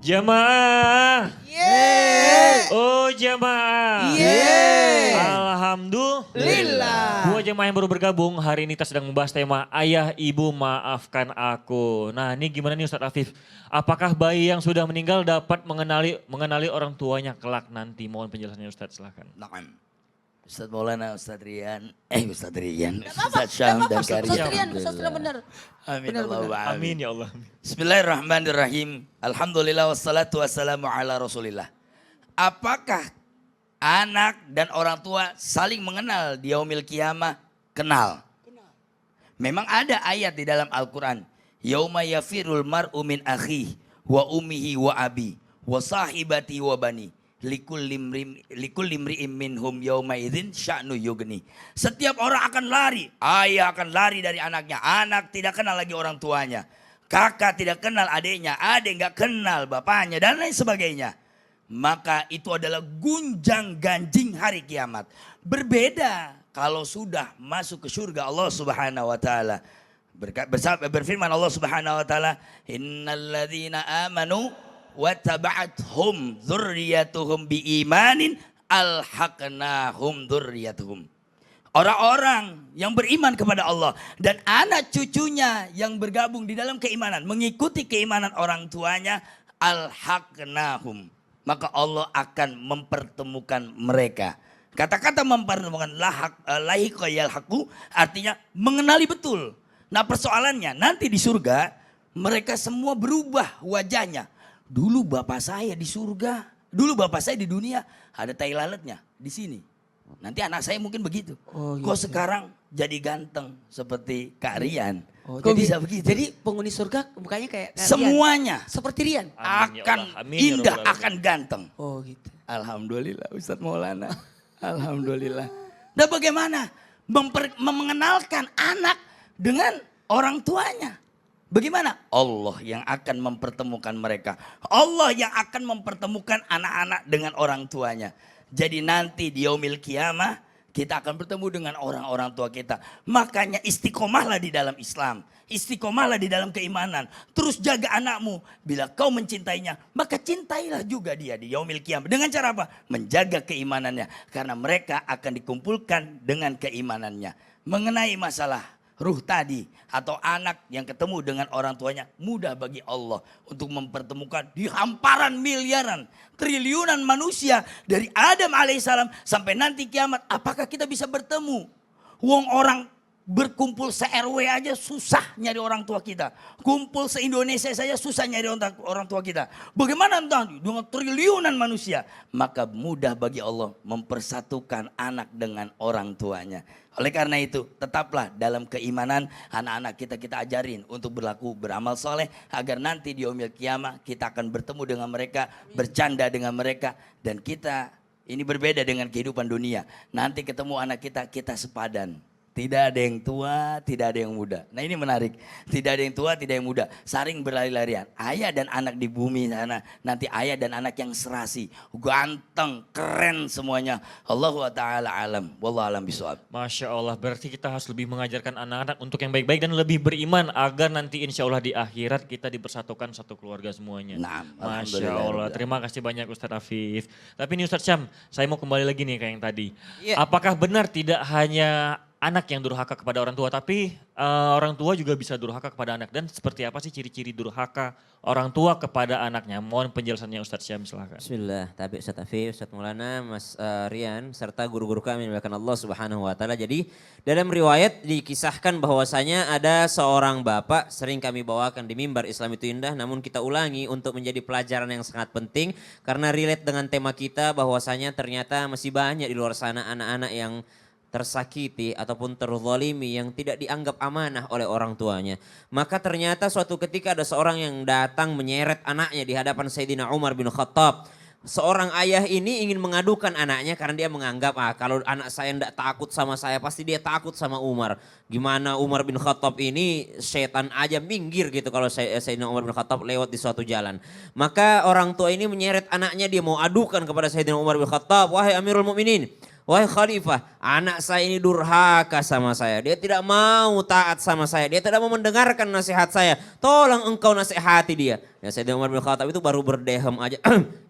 Jamaah. Yeay. Oh jamaah. Yeay. Alhamdulillah. Dua jamaah yang baru bergabung hari ini kita sedang membahas tema ayah ibu maafkan aku. Nah ini gimana nih Ustadz Afif? Apakah bayi yang sudah meninggal dapat mengenali orang tuanya kelak nanti? Mohon penjelasannya Ustadz silahkan. Naam. Ustadz Maulana, Ustadz Rian, Ustadz Syam dan Karim. Ustadz Rian, Ustadz Rian benar. Amin. Benar, Allahumma benar. Amin ya Allah. Bismillahirrahmanirrahim. Alhamdulillah wassalatu wassalamu ala rasulillah. Apakah anak dan orang tua saling mengenal di yaumil qiyamah? Kenal. Memang ada ayat di dalam Al-Quran. Yauma yafirul mar'u min akhihi wa ummihi wa abi wa sahibati wa bani. Likul limri'im minhum yauma idzin sya'nu yugni. Setiap orang akan lari. Ayah akan lari dari anaknya. Anak tidak kenal lagi orang tuanya. Kakak tidak kenal adiknya. Adik nggak kenal bapaknya dan lain sebagainya. Maka itu adalah gunjang ganjing hari kiamat. Berbeda kalau sudah masuk ke surga Allah Subhanahu wa taala. Berfirman Allah Subhanahu wa taala, "Innalladzina amanu wa taba'athum dzurriyyatuhum biimanin alhaqnahum dzurriyyatuhum." Orang-orang yang beriman kepada Allah dan anak cucunya yang bergabung di dalam keimanan, mengikuti keimanan orang tuanya, alhaqnahum. Maka Allah akan mempertemukan mereka. Kata-kata mempertemukan lahiqa yalhaqu artinya mengenali betul. Nah persoalannya nanti di surga mereka semua berubah wajahnya. Dulu bapak saya di surga, dulu bapak saya di dunia ada tai lalatnya di sini. Nanti anak saya mungkin begitu. Oh, Kok gitu. sekarang jadi ganteng seperti Kak Rian? Oh, Kok jadi, bisa begitu? Jadi penghuni surga mukanya kayak Rian. Semuanya Seperti Rian. Amin ya akan Allah. Amin ya indah, Rabbal Alamin. akan ganteng. Oh gitu. Alhamdulillah Ustadz Maulana. Alhamdulillah. Dan bagaimana mengenalkan anak dengan orang tuanya? Bagaimana? Allah yang akan mempertemukan mereka. Allah yang akan mempertemukan anak-anak dengan orang tuanya. Jadi nanti di yaumil qiyamah kita akan bertemu dengan orang-orang tua kita. Makanya istiqomahlah di dalam Islam. Istiqomahlah di dalam keimanan. Terus jaga anakmu. Bila kau mencintainya, maka cintailah juga dia di yaumil qiyamah. Dengan cara apa? Menjaga keimanannya. Karena mereka akan dikumpulkan dengan keimanannya. Mengenai masalah ruh tadi atau anak yang ketemu dengan orang tuanya, mudah bagi Allah untuk mempertemukan di hamparan miliaran, triliunan manusia dari Adam alaihissalam sampai nanti kiamat. Apakah kita bisa bertemu? Wong orang berkumpul se-RW aja susah nyari orang tua kita. Kumpul se-Indonesia saja susah nyari orang tua kita. Bagaimana nanti dengan triliunan manusia? Maka mudah bagi Allah mempersatukan anak dengan orang tuanya. Oleh karena itu tetaplah dalam keimanan anak-anak kita ajarin untuk berlaku beramal soleh. Agar nanti di yaumil qiyamah kita akan bertemu dengan mereka, bercanda dengan mereka. Dan kita ini berbeda dengan kehidupan dunia. Nanti ketemu anak kita sepadan. Tidak ada yang tua, tidak ada yang muda. Nah ini menarik. Tidak ada yang tua, tidak yang muda. Saling berlari-larian. Ayah dan anak di bumi sana. Nanti ayah dan anak yang serasi. Ganteng, keren semuanya. Allahu ta'ala alam. Wallahu alam bishawab. Masya Allah, berarti kita harus lebih mengajarkan anak-anak untuk yang baik-baik dan lebih beriman agar nanti insya Allah di akhirat kita dipersatukan satu keluarga semuanya. Nah, Masya Allah, terima kasih banyak Ustadz Afif. Tapi ini Ustadz Syam, saya mau kembali lagi nih kayak yang tadi. Iya. Apakah benar tidak hanya anak yang durhaka kepada orang tua, tapi orang tua juga bisa durhaka kepada anak? Dan seperti apa sih ciri-ciri durhaka orang tua kepada anaknya? Mohon penjelasannya Ustadz Syam, silahkan. Bismillah, tapi Ustadz Afif, Ustadz Maulana, Mas Rian, serta guru-guru kami yang dimuliakan Allah Subhanahu wa taala. Jadi dalam riwayat dikisahkan bahwasanya ada seorang bapak, sering kami bawakan di mimbar Islam itu indah, namun kita ulangi untuk menjadi pelajaran yang sangat penting karena relate dengan tema kita bahwasanya ternyata masih banyak di luar sana anak-anak yang tersakiti ataupun terzalimi yang tidak dianggap amanah oleh orang tuanya. Maka ternyata suatu ketika ada seorang yang datang menyeret anaknya di hadapan Sayyidina Umar bin Khattab. Seorang ayah ini ingin mengadukan anaknya karena dia menganggap kalau anak saya tidak takut sama saya pasti dia takut sama Umar. Gimana Umar bin Khattab ini setan aja minggir gitu kalau Sayyidina Umar bin Khattab lewat di suatu jalan. Maka orang tua ini menyeret anaknya, dia mau adukan kepada Sayyidina Umar bin Khattab, wahai Amirul Mukminin, wahai khalifah, anak saya ini durhaka sama saya. Dia tidak mau taat sama saya. Dia tidak mau mendengarkan nasihat saya. Tolong engkau nasihati dia. Ya Sayyidina Umar bin Khattab itu baru berdehem aja.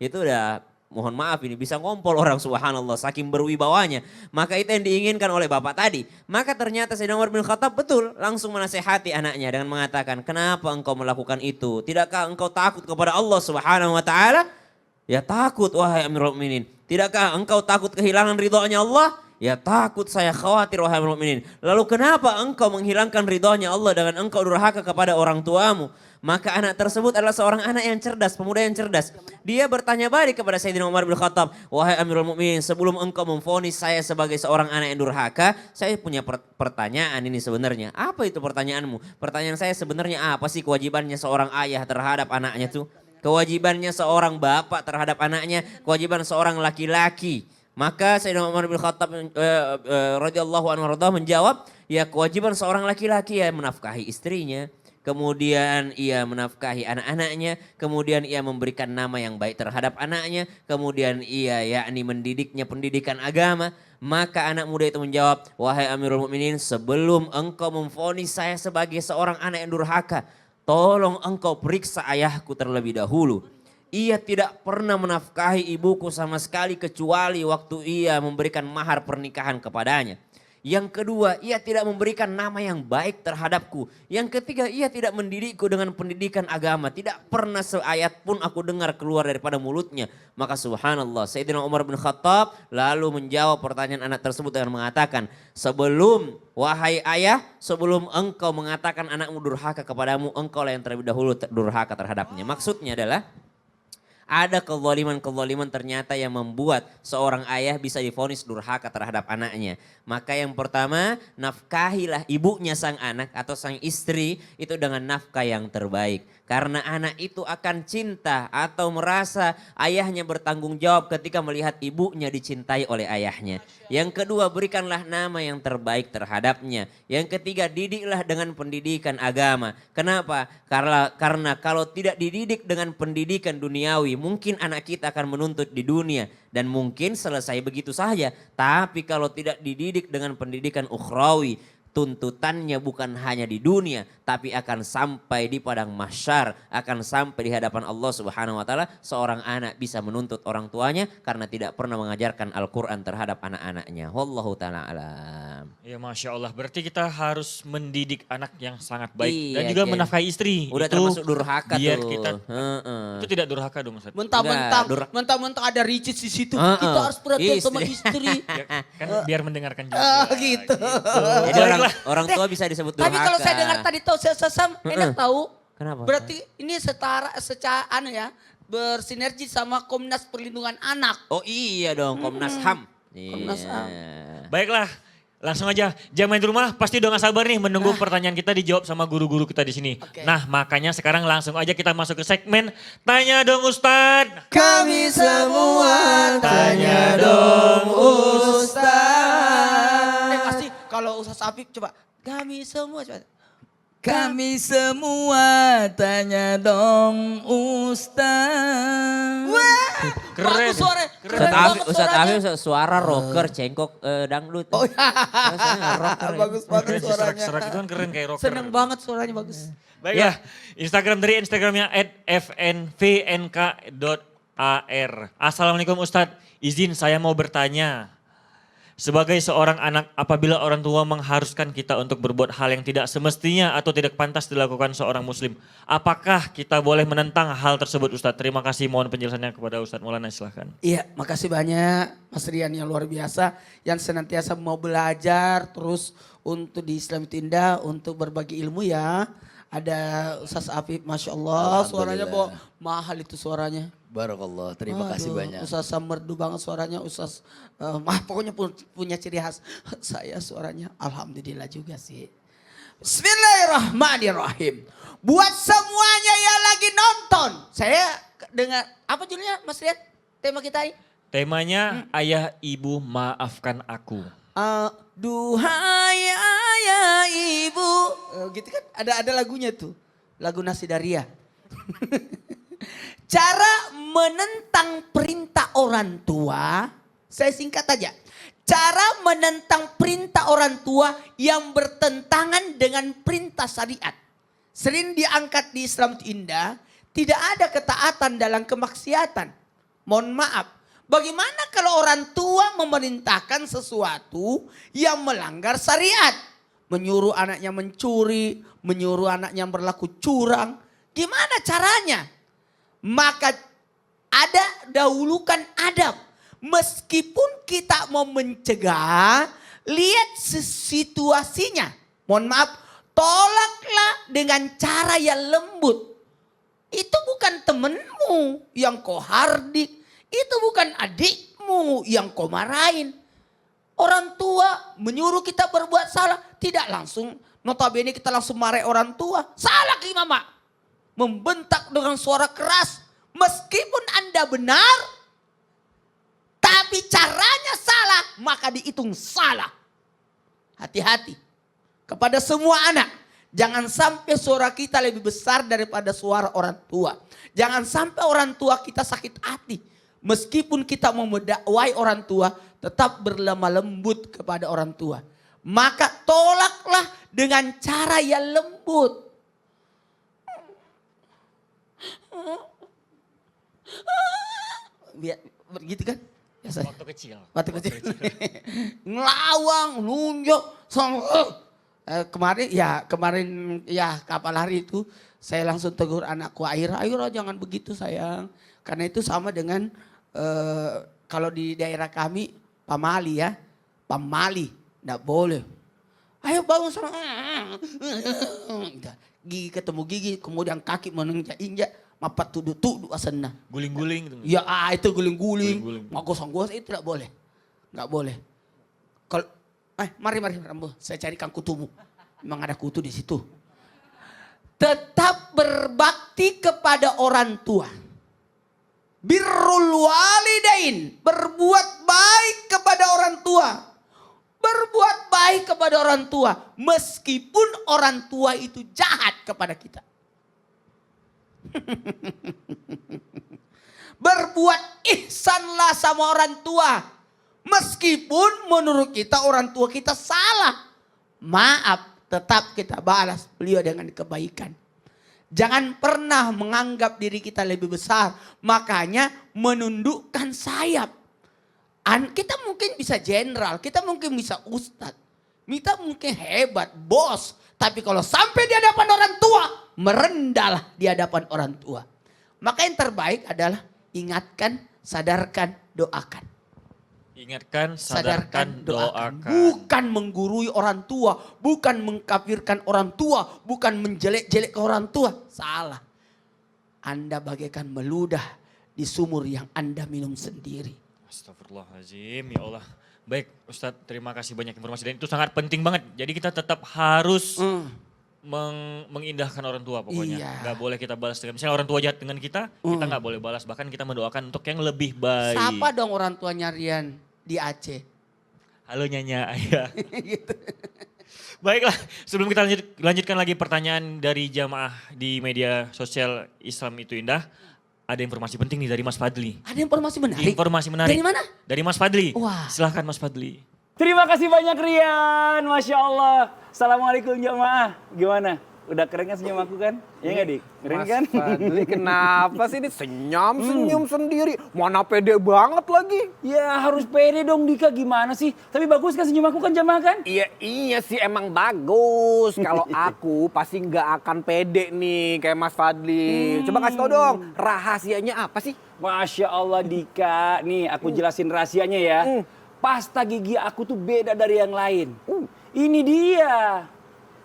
Itu udah mohon maaf ini bisa ngompol orang subhanallah saking berwibawanya. Maka itu yang diinginkan oleh bapak tadi. Maka ternyata Sayyidina Umar bin Khattab betul langsung menasehati anaknya dengan mengatakan, kenapa engkau melakukan itu? Tidakkah engkau takut kepada Allah subhanahu wa ta'ala? Ya takut wahai Amirul Mukminin. Tidakkah engkau takut kehilangan ridhonya Allah? Ya takut, saya khawatir wahai Amirul Mukminin. Lalu kenapa engkau menghilangkan ridhonya Allah dengan engkau durhaka kepada orang tuamu? Maka anak tersebut adalah seorang anak yang cerdas, pemuda yang cerdas. Dia bertanya balik kepada Sayyidina Umar bin Khattab, wahai Amirul Mukminin, sebelum engkau memvonis saya sebagai seorang anak yang durhaka, saya punya pertanyaan ini sebenarnya. Apa itu pertanyaanmu? Pertanyaan saya sebenarnya apa sih kewajibannya seorang ayah terhadap anaknya tuh? Kewajibannya seorang bapak terhadap anaknya, kewajiban seorang laki-laki. Maka Sayyidina Umar bin Khattab radhiyallahu anhu menjawab, ya kewajiban seorang laki-laki ya menafkahi istrinya. Kemudian ia menafkahi anak-anaknya, kemudian ia memberikan nama yang baik terhadap anaknya, kemudian ia yakni mendidiknya pendidikan agama. Maka anak muda itu menjawab, wahai Amirul Mukminin, sebelum engkau memvonis saya sebagai seorang anak yang durhaka, tolong engkau periksa ayahku terlebih dahulu. Ia tidak pernah menafkahi ibuku sama sekali kecuali waktu ia memberikan mahar pernikahan kepadanya. Yang kedua, ia tidak memberikan nama yang baik terhadapku. Yang ketiga, ia tidak mendidikku dengan pendidikan agama. Tidak pernah seayat pun aku dengar keluar daripada mulutnya. Maka subhanallah, Sayyidina Umar bin Khattab lalu menjawab pertanyaan anak tersebut dengan mengatakan, sebelum wahai ayah, sebelum engkau mengatakan anakmu durhaka kepadamu, engkau lah yang terlebih dahulu durhaka terhadapnya. Maksudnya adalah, ada kezaliman-kezaliman ternyata yang membuat seorang ayah bisa divonis durhaka terhadap anaknya. Maka yang pertama, nafkahilah ibunya sang anak atau sang istri itu dengan nafkah yang terbaik. Karena anak itu akan cinta atau merasa ayahnya bertanggung jawab ketika melihat ibunya dicintai oleh ayahnya. Yang kedua, berikanlah nama yang terbaik terhadapnya. Yang ketiga, didiklah dengan pendidikan agama. Kenapa? Karena kalau tidak dididik dengan pendidikan duniawi, mungkin anak kita akan menuntut di dunia dan mungkin selesai begitu saja. Tapi kalau tidak dididik dengan pendidikan ukhrawi, tuntutannya bukan hanya di dunia, tapi akan sampai di padang mahsyar, akan sampai di hadapan Allah Subhanahu wa taala. Seorang anak bisa menuntut orang tuanya karena tidak pernah mengajarkan Al-Qur'an terhadap anak-anaknya. Wallahu taala alam. Ya Masya Allah, berarti kita harus mendidik anak yang sangat baik. Iya, Dan juga Kiai. menafkahi istri. Udah Itu termasuk durhaka biar tuh. kita, itu tidak durhaka dong Ustaz. Mentang-mentang ada ricis di situ, kita harus perhatian sama istri. Ya, kan biar mendengarkan juga. Gitu. Jadi orang tua bisa disebut durhaka. Tapi kalau saya dengar tadi tahu saya sesam, enak tahu. Kenapa? Berarti ini secara bersinergi sama Komnas Perlindungan Anak. Oh iya dong, Komnas HAM. Komnas Iya. HAM. Baiklah, langsung aja. Jamaah di rumah pasti udah gak sabar nih menunggu pertanyaan kita dijawab sama guru-guru kita di sini. Oke. Nah makanya sekarang langsung aja kita masuk ke segmen Tanya Dong Ustadz. Kami semua tanya dong Ustaz. Pasti kalau Ustaz Afif coba. Kami semua coba. Kami semua tanya dong Ustaz. Wah, Keren. bagus suara. Ustadz banget Ustadz suaranya. Afif suara rocker, cengkok dangdut. Oh iya. Bagus banget suaranya. Serak-serak itu kan keren kayak rocker. Seneng banget suaranya bagus. Baiklah, Instagram dari Instagramnya @fnvnk.ar. Assalamualaikum Ustadz, izin saya mau bertanya. Sebagai seorang anak, apabila orang tua mengharuskan kita untuk berbuat hal yang tidak semestinya atau tidak pantas dilakukan seorang muslim, apakah kita boleh menentang hal tersebut Ustadz? Terima kasih, mohon penjelasannya kepada Ustadz Maulana, silahkan. Iya, makasih banyak Mas Rian yang luar biasa. Yang senantiasa mau belajar terus untuk di Islam itu indah, untuk berbagi ilmu ya. Ada Ustaz Afif, Masya Allah suaranya mahal itu suaranya. Barakallah, terima kasih Aduh, banyak. Ustaz merdu banget suaranya, Ustaz pokoknya punya ciri khas. Saya suaranya alhamdulillah juga sih. Bismillahirrahmanirrahim. Buat semuanya yang lagi nonton, saya dengar apa judulnya Mas Rian? Tema kita ini? Temanya Ayah Ibu Maafkan Aku. Duhai ayah ibu. Gitu kan ada lagunya tuh. Lagu Nasi Daria. Cara menentang perintah orang tua, saya singkat aja. cara menentang perintah orang tua yang bertentangan dengan perintah syariat. Sering diangkat di Islam itu indah, tidak ada ketaatan dalam kemaksiatan. Mohon maaf, bagaimana kalau orang tua memerintahkan sesuatu yang melanggar syariat? Menyuruh anaknya mencuri, menyuruh anaknya berlaku curang. Gimana caranya? Maka dahulukan adab. Meskipun kita mau mencegah, lihat situasinya. Mohon maaf, tolaklah dengan cara yang lembut. Itu bukan temenmu yang kau hardik. Itu bukan adikmu yang kau marahin. Orang tua menyuruh kita berbuat salah. Tidak langsung, notabene kita langsung marahi orang tua. Salah ki mama. Membentak dengan suara keras. Meskipun Anda benar, tapi caranya salah, maka dihitung salah. Hati-hati kepada semua anak. Jangan sampai suara kita lebih besar daripada suara orang tua. Jangan sampai orang tua kita sakit hati. Meskipun kita memendakwai orang tua, tetap berlemah lembut kepada orang tua. Maka tolaklah dengan cara yang lembut. Begitu kan? Biasa. Waktu kecil. Waktu kecil. Ngelawang, nunjuk. Kemarin ya kapal hari itu saya langsung tegur anakku, Aira jangan begitu sayang. Karena itu sama dengan kalau di daerah kami pamali ya. Pamali, enggak boleh. Ayo bangun sama. Gigi ketemu gigi, kemudian kaki menginjak-injak. Mapat tudu-tudu asana. Guling-guling. Gitu. Ya itu guling-guling. Guling-guling. Magos-magos itu tidak boleh. Enggak boleh. Kalau mari Rambo, saya carikan kutumu. Memang ada kutu di situ. Tetap berbakti kepada orang tua. Birrul walidain, berbuat baik kepada orang tua. Berbuat baik kepada orang tua meskipun orang tua itu jahat kepada kita. Berbuat ihsanlah sama orang tua. Meskipun menurut kita orang tua kita salah. Maaf, tetap kita balas beliau dengan kebaikan. Jangan pernah menganggap diri kita lebih besar. Makanya menundukkan sayap. Kita mungkin bisa jenderal, kita mungkin bisa ustadz. Kita mungkin hebat, bos. Tapi kalau sampai di hadapan orang tua, merendahlah di hadapan orang tua. Maka yang terbaik adalah ingatkan, sadarkan, doakan. Ingatkan, sadarkan, doakan. Bukan menggurui orang tua, bukan mengkafirkan orang tua, bukan menjelek-jelek ke orang tua. Salah. Anda bagaikan meludah di sumur yang Anda minum sendiri. Astagfirullahaladzim, ya Allah. Baik Ustadz, terima kasih banyak informasi dan itu sangat penting banget. Jadi kita tetap harus mengindahkan orang tua pokoknya. Iya. Gak boleh kita balas dengan, misalnya orang tua jahat dengan kita gak boleh balas. Bahkan kita mendoakan untuk yang lebih baik. Siapa dong orang tuanya Rian di Aceh? Halo Nyanya Ayah. Gitu. Baiklah, sebelum kita lanjutkan lagi pertanyaan dari jamaah di media sosial Islam itu Indah. Ada informasi penting nih dari Mas Fadli. Ada informasi menarik? Informasi menarik. Dari mana? Dari Mas Fadli. Wah. Silahkan Mas Fadli. Terima kasih banyak Rian, Masya Allah. Assalamualaikum jamaah, gimana? Udah keren kan senyum aku kan? Iya nggak Dik? Keren Mas kan? Fadli kenapa sih ini senyum sendiri? Mana pede banget lagi. Ya harus pede dong Dika, gimana sih? Tapi bagus kan senyum aku kan jamaah kan? Iya sih emang bagus. Kalau aku pasti nggak akan pede nih kayak Mas Fadli. Coba kasih tau dong, rahasianya apa sih? Masya Allah Dika, nih aku jelasin rahasianya ya. Pasta gigi aku tuh beda dari yang lain. Ini dia,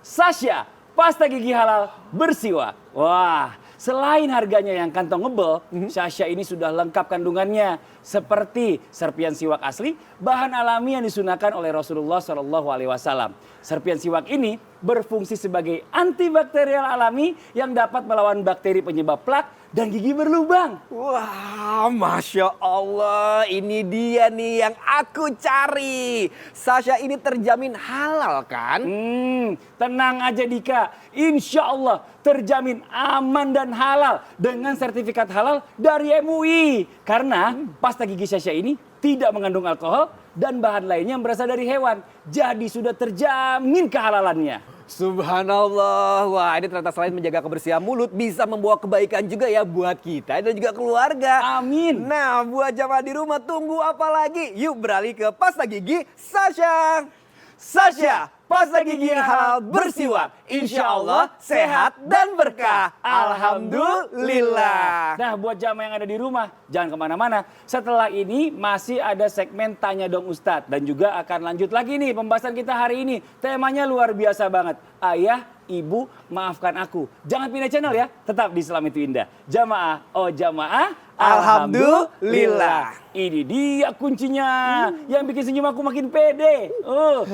Sasha, pasta gigi halal bersiwak. Wah, selain harganya yang kantong ngebel, Sasha ini sudah lengkap kandungannya. Seperti serpian siwak asli, bahan alami yang disunahkan oleh Rasulullah SAW. Serpian siwak ini berfungsi sebagai antibakterial alami yang dapat melawan bakteri penyebab plak dan gigi berlubang. Wah, Masya Allah, ini dia nih yang aku cari. Sasha ini terjamin halal kan? Tenang aja Dika, insya Allah terjamin aman dan halal dengan sertifikat halal dari MUI. Karena pasta gigi Sasha ini tidak mengandung alkohol, dan bahan lainnya yang berasal dari hewan. Jadi sudah terjamin kehalalannya. Subhanallah. Wah, ini ternyata selain menjaga kebersihan mulut, bisa membawa kebaikan juga ya buat kita dan juga keluarga. Amin. Nah, buat jamaah di rumah tunggu apa lagi? Yuk beralih ke pasta gigi Sasha. Sasha, pasta gigi yang halal bersiwak. Insya Allah sehat dan berkah. Alhamdulillah. Nah, buat jamaah yang ada di rumah, jangan kemana-mana. Setelah ini masih ada segmen Tanya Dong Ustadz. Dan juga akan lanjut lagi nih pembahasan kita hari ini. Temanya luar biasa banget. Ayah, ibu, maafkan aku. Jangan pindah channel ya, tetap di Islam itu Indah. Jamaah, oh jamaah. Alhamdulillah. Ini dia kuncinya. Yang bikin senyum aku makin pede.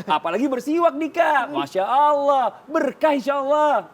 Apalagi bersiwak Dika. Masya Allah. Berkah insya Allah.